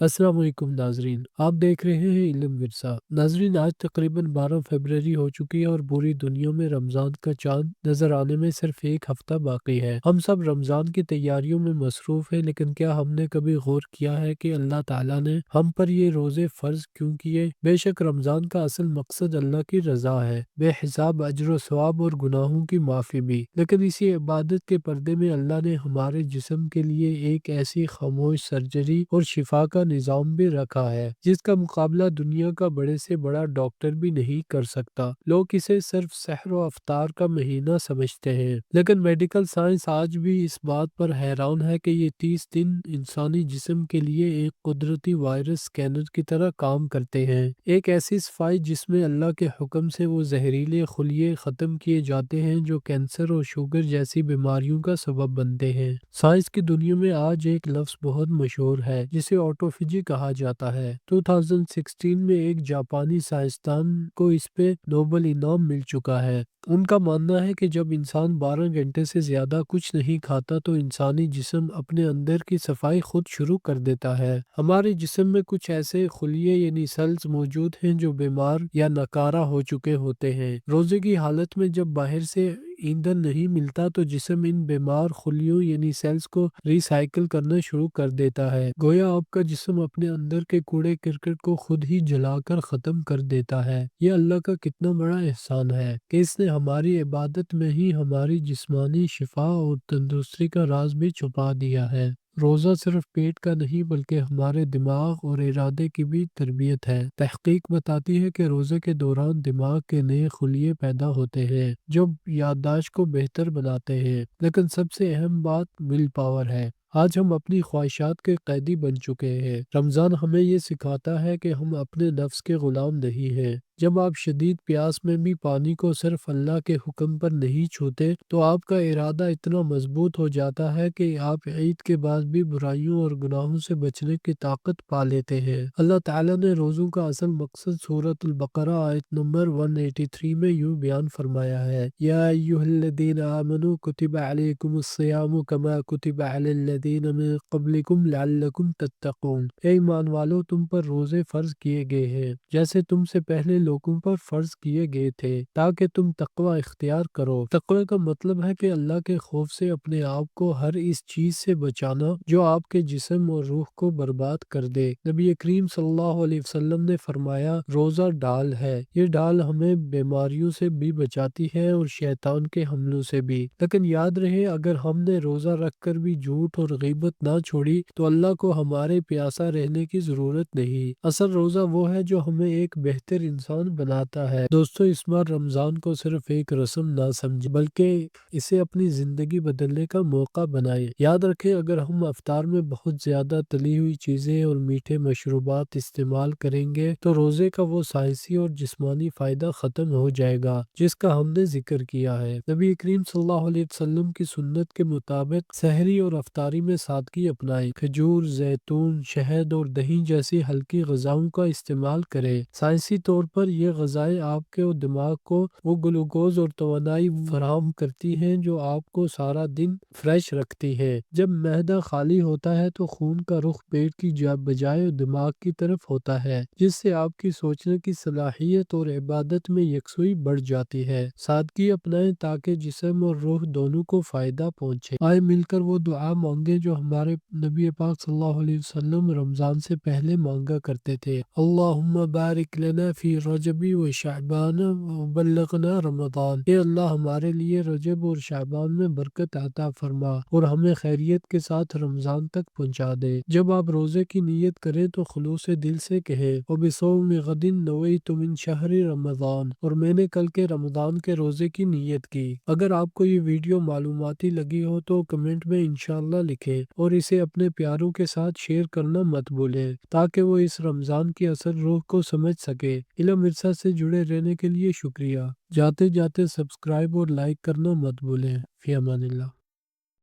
السلام علیکم ناظرین، آپ دیکھ رہے ہیں علم ورثہ۔ ناظرین، آج تقریباً 12 فروری ہو چکی ہے اور پوری دنیا میں رمضان کا چاند نظر آنے میں صرف ایک ہفتہ باقی ہے۔ ہم سب رمضان کی تیاریوں میں مصروف ہیں، لیکن کیا ہم نے کبھی غور کیا ہے کہ اللہ تعالیٰ نے ہم پر یہ روزے فرض کیوں کیے؟ بے شک رمضان کا اصل مقصد اللہ کی رضا ہے، بے حساب اجر و ثواب اور گناہوں کی معافی بھی، لیکن اسی عبادت کے پردے میں اللہ نے ہمارے جسم کے لیے ایک ایسی خاموش سرجری اور شفا کا نظام بھی رکھا ہے جس کا مقابلہ دنیا کا بڑے سے بڑا ڈاکٹر بھی نہیں کر سکتا۔ لوگ اسے صرف سحر و افطار کا مہینہ سمجھتے ہیں، لیکن میڈیکل سائنس آج بھی اس بات پر حیران ہے کہ یہ 30 دن انسانی جسم کے لیے ایک قدرتی وائرس اسکینر کی طرح کام کرتے ہیں، ایک ایسی صفائی جس میں اللہ کے حکم سے وہ زہریلے خلیے ختم کیے جاتے ہیں جو کینسر اور شوگر جیسی بیماریوں کا سبب بنتے ہیں۔ سائنس کی دنیا میں آج ایک لفظ بہت مشہور ہے جسے آٹوفیجی کہا جاتا ہے۔ 2016 میں ایک جاپانی سائنسدان کو اس پہ نوبل انعام مل چکا ہے۔ ان کا ماننا ہے کہ جب انسان 12 گھنٹے سے زیادہ کچھ نہیں کھاتا تو انسانی جسم اپنے اندر کی صفائی خود شروع کر دیتا ہے۔ ہمارے جسم میں کچھ ایسے خلیے یعنی سیلز موجود ہیں جو بیمار یا ناکارہ ہو چکے ہوتے ہیں۔ روزے کی حالت میں جب باہر سے ایندھن نہیں ملتا تو جسم ان بیمار خلیوں یعنی سیلز کو ری سائیکل کرنا شروع کر دیتا ہے، گویا آپ کا جسم اپنے اندر کے کوڑے کرکٹ کو خود ہی جلا کر ختم کر دیتا ہے۔ یہ اللہ کا کتنا بڑا احسان ہے کہ اس نے ہماری عبادت میں ہی ہماری جسمانی شفا اور تندرستی کا راز بھی چھپا دیا ہے۔ روزہ صرف پیٹ کا نہیں بلکہ ہمارے دماغ اور ارادے کی بھی تربیت ہے۔ تحقیق بتاتی ہے کہ روزے کے دوران دماغ کے نئے خلیے پیدا ہوتے ہیں جو یادداشت کو بہتر بناتے ہیں، لیکن سب سے اہم بات ول پاور ہے۔ آج ہم اپنی خواہشات کے قیدی بن چکے ہیں۔ رمضان ہمیں یہ سکھاتا ہے کہ ہم اپنے نفس کے غلام نہیں ہیں۔ جب آپ شدید پیاس میں بھی پانی کو صرف اللہ کے حکم پر نہیں چھوتے تو آپ کا ارادہ اتنا مضبوط ہو جاتا ہے کہ آپ عید کے بعد بھی برائیوں اور گناہوں سے بچنے کی طاقت پا لیتے ہیں۔ اللہ تعالیٰ نے روزوں کا اصل مقصد سورۃ البقرہ آیت نمبر 183 میں یوں بیان فرمایا ہے، یا ایھا الذین آمنوا کتب علیکم الصیام کما کتب علی الذین من قبلکم لعلکم تتقون۔ اے ایمان والو، تم پر روزے فرض کیے گئے ہیں جیسے تم سے پہلے لوگوں پر فرض کیے گئے تھے تاکہ تم تقوی اختیار کرو۔ تقوی کا مطلب ہے کہ اللہ کے خوف سے اپنے آپ کو ہر اس چیز سے بچانا جو آپ کے جسم اور روح کو برباد کر دے۔ نبی کریم صلی اللہ علیہ وسلم نے فرمایا، روزہ ڈال ہے، یہ ڈال ہمیں بیماریوں سے بھی بچاتی ہے اور شیطان کے حملوں سے بھی، لیکن یاد رہے اگر ہم نے روزہ رکھ کر بھی جھوٹ اور غیبت نہ چھوڑی تو اللہ کو ہمارے پیاسا رہنے کی ضرورت نہیں۔ اصل روزہ وہ ہے جو ہمیں ایک بہتر انسان بناتا ہے۔ دوستو، اس بار رمضان کو صرف ایک رسم نہ سمجھیں بلکہ اسے اپنی زندگی بدلنے کا موقع بنائیں۔ یاد رکھیں، اگر ہم افطار میں بہت زیادہ تلی ہوئی چیزیں اور میٹھے مشروبات استعمال کریں گے تو روزے کا وہ سائنسی اور جسمانی فائدہ ختم ہو جائے گا جس کا ہم نے ذکر کیا ہے۔ نبی کریم صلی اللہ علیہ وسلم کی سنت کے مطابق سحری اور افطاری میں سادگی اپنائیں، کھجور، زیتون، شہد اور دہی جیسی ہلکی غذاؤں کا استعمال کریں۔ سائنسی طور پر یہ غذائیں آپ کے دماغ کو وہ گلوکوز اور توانائی فراہم کرتی ہیں جو آپ کو سارا دن فریش رکھتی ہیں۔ جب معدہ خالی ہوتا ہے تو خون کا رخ پیٹ کی بجائے دماغ کی طرف ہوتا ہے، جس سے آپ کی سوچنے کی صلاحیت اور عبادت میں یکسوئی بڑھ جاتی ہے۔ سادگی اپنائیں تاکہ جسم اور روح دونوں کو فائدہ پہنچے۔ آئے مل کر وہ دعا مانگیں جو ہمارے نبی پاک صلی اللہ علیہ وسلم رمضان سے پہلے مانگا کرتے تھے، اللہم بارک لنا فی رجب و شعبان وبلغنا رمضان۔ اے اللہ، ہمارے لیے رجب اور شعبان میں برکت عطا فرما اور ہمیں خیریت کے ساتھ رمضان تک پہنچا دے۔ جب آپ روزے کی نیت کریں تو خلوص دل سے کہیں، وبصوم غد نویت من شہر رمضان، اور میں نے کل کے رمضان کے روزے کی نیت کی۔ اگر آپ کو یہ ویڈیو معلوماتی لگی ہو تو کمنٹ میں انشاءاللہ لکھیں اور اسے اپنے پیاروں کے ساتھ شیئر کرنا مت بھولیں تاکہ وہ اس رمضان کی اصل روح کو سمجھ سکے۔ علم ورثہ سے جڑے رہنے کے لیے شکریہ۔ جاتے جاتے سبسکرائب اور لائک کرنا مت بھولیں۔ فی امان اللہ۔